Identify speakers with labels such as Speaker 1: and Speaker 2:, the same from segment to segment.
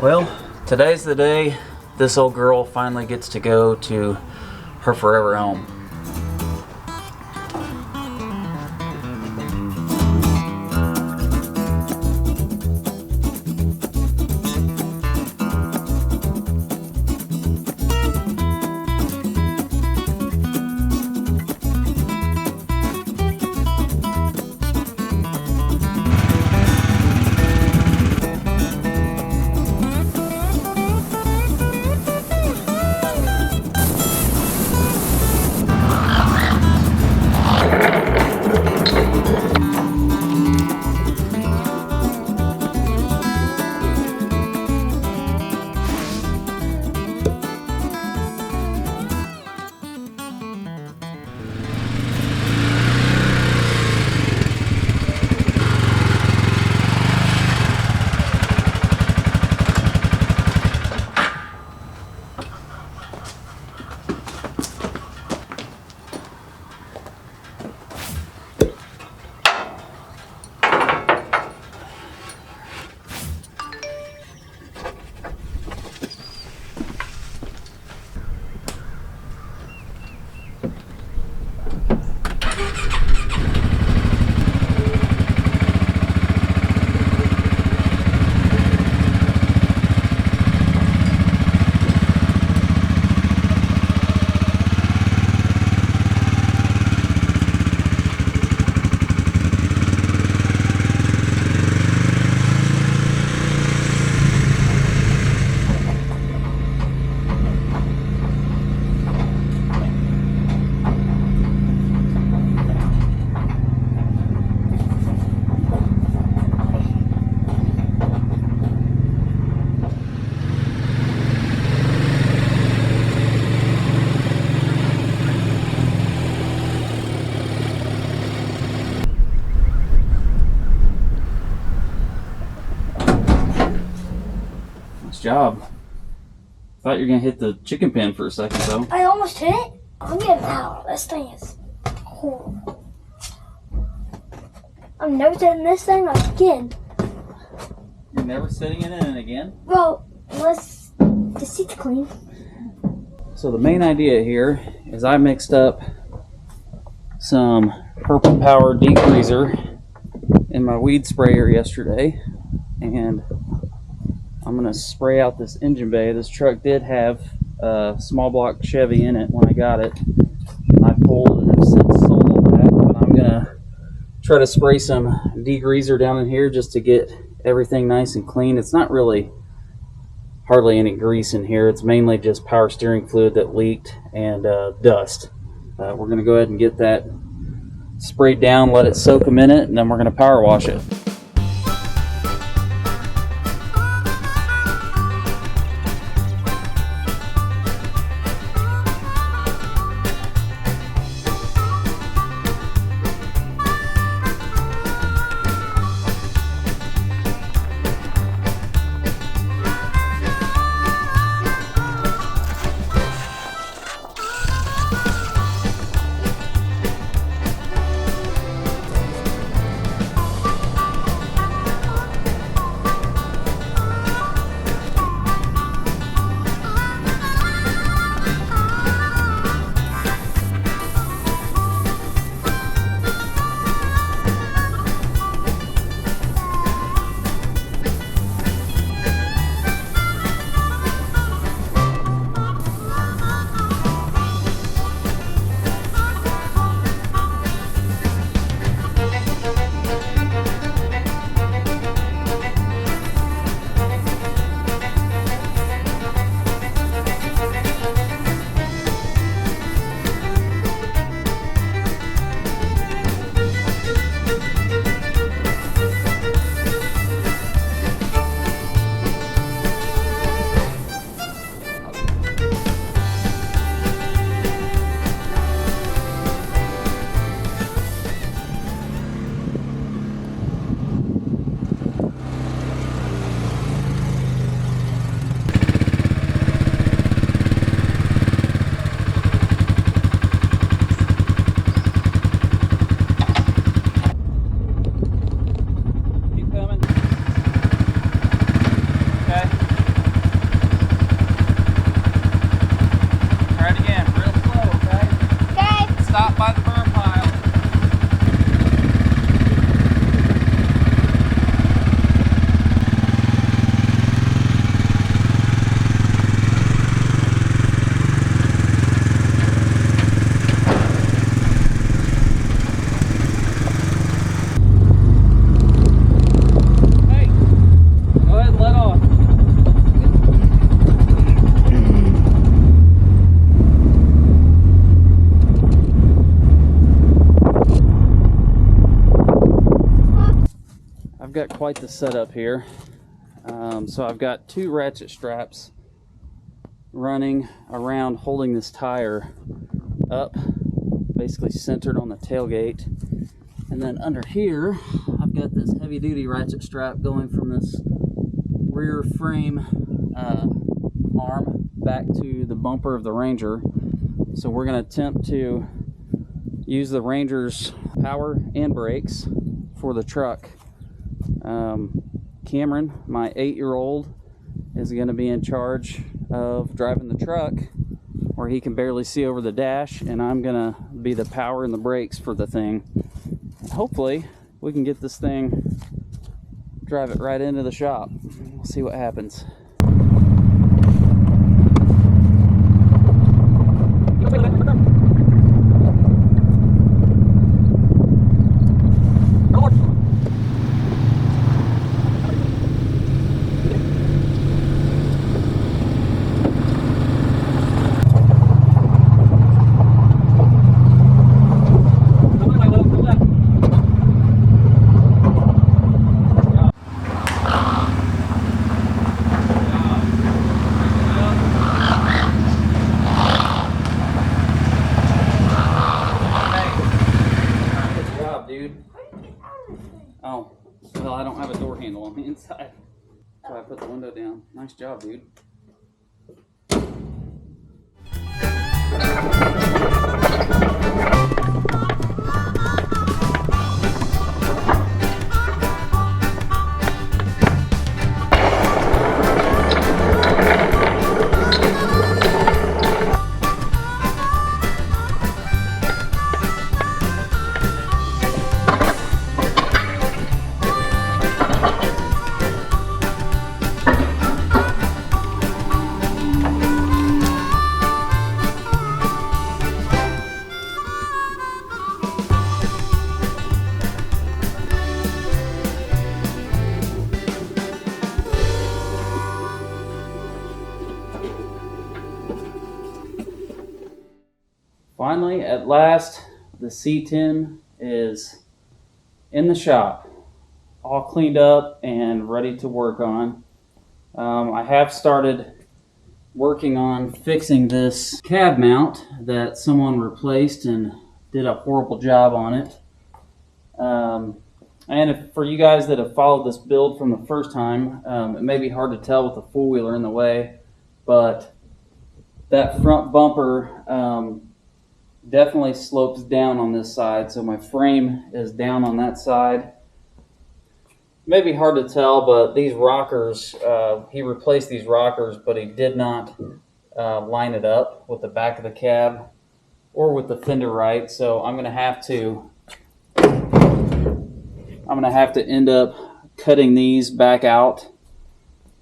Speaker 1: Well, today's the day this old girl finally gets to go to her forever home. Job. Thought you were gonna hit the chicken pen for a second though.
Speaker 2: I almost hit it. I'm getting out. This thing is horrible. I'm never setting this thing again.
Speaker 1: You're never sitting in it again?
Speaker 2: Well, unless the seat's clean.
Speaker 1: So the main idea here is I mixed up some purple power degreaser in my weed sprayer yesterday, and I'm going to spray out this engine bay. This truck did have a small block Chevy in it when I got it. I pulled and have since sold all that, but I'm going to try to spray some degreaser down in here just to get everything nice and clean. It's not really hardly any grease in here. It's mainly just power steering fluid that leaked and dust. We're going to go ahead and get that sprayed down, let it soak a minute, and then we're going to power wash it. got quite the setup here. So I've got 2 ratchet straps running around holding this tire up, basically centered on the tailgate. And then under here, I've got this heavy duty ratchet strap going from this rear frame arm back to the bumper of the Ranger. So we're going to attempt to use the Ranger's power and brakes for the truck. Cameron, my 8-year-old, is going to be in charge of driving the truck where he can barely see over the dash, and I'm going to be the power and the brakes for the thing. And hopefully we can get this thing, drive it right into the shop. We'll see what happens. Oh, well, I don't have a door handle on the inside, so I put the window down. Nice job, dude. Finally, at last, the C10 is in the shop, all cleaned up and ready to work on. I have started working on fixing this cab mount that someone replaced and did a horrible job on it. And for you guys that have followed this build from the first time, it may be hard to tell with the four-wheeler in the way, but that front bumper definitely slopes down on this side, so my frame is down on that side. Maybe hard to tell, but these rockers, he replaced these rockers, but he did not line it up with the back of the cab or with the fender right. So I'm gonna have to end up cutting these back out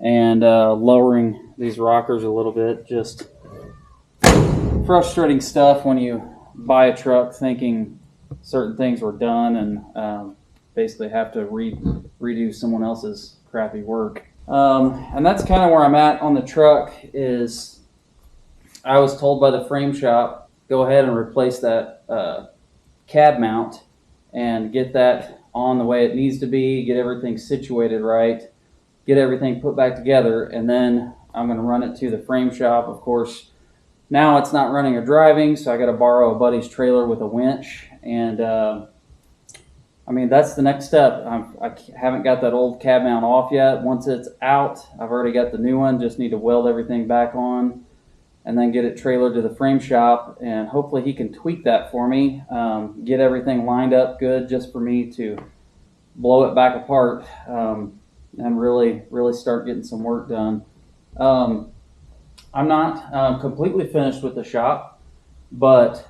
Speaker 1: and lowering these rockers a little bit. Just frustrating stuff when you buy a truck thinking certain things were done and basically have to redo someone else's crappy work. And that's kind of where I'm at on the truck. Is I was told by the frame shop, go ahead and replace that cab mount and get that on the way it needs to be, get everything situated right, get everything put back together, and then I'm going to run it to the frame shop. Of course, now it's not running or driving, so I got to borrow a buddy's trailer with a winch, and I mean, that's the next step. I haven't got that old cab mount off yet. Once it's out, I've already got the new one. Just need to weld everything back on and then get it trailered to the frame shop, and hopefully he can tweak that for me, get everything lined up good just for me to blow it back apart and really start getting some work done. I'm not completely finished with the shop, but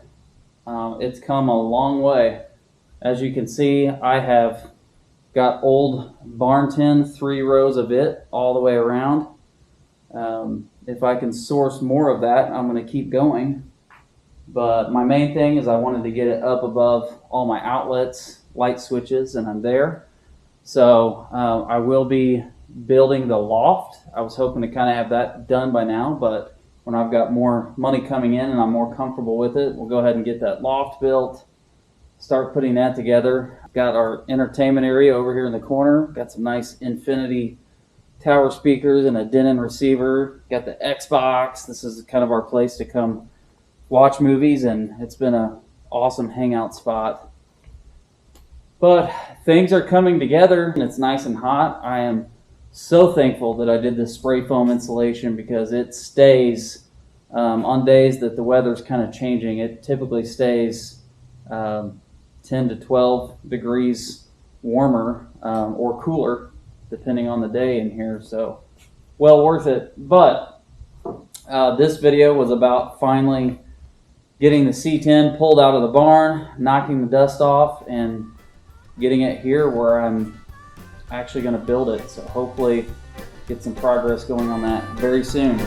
Speaker 1: it's come a long way. As you can see, I have got old barn tin, 3 rows of it all the way around. If I can source more of that, I'm going to keep going. But my main thing is I wanted to get it up above all my outlets, light switches, and I'm there. So I will be building the loft. I was hoping to kind of have that done by now, but when I've got more money coming in and I'm more comfortable with it, we'll go ahead and get that loft built. start putting that together. Got our entertainment area over here in the corner. Got some nice Infinity tower speakers and a Denon receiver. Got the Xbox. This is kind of our place to come watch movies, and it's been an awesome hangout spot. But things are coming together, and it's nice and hot. I am so thankful that I did this spray foam insulation because it stays on days that the weather's kind of changing. It typically stays 10 to 12 degrees warmer or cooler depending on the day in here, so well worth it. But this video was about finally getting the C10 pulled out of the barn, knocking the dust off, and getting it here where I'm actually going to build it. So hopefully get some progress going on that very soon.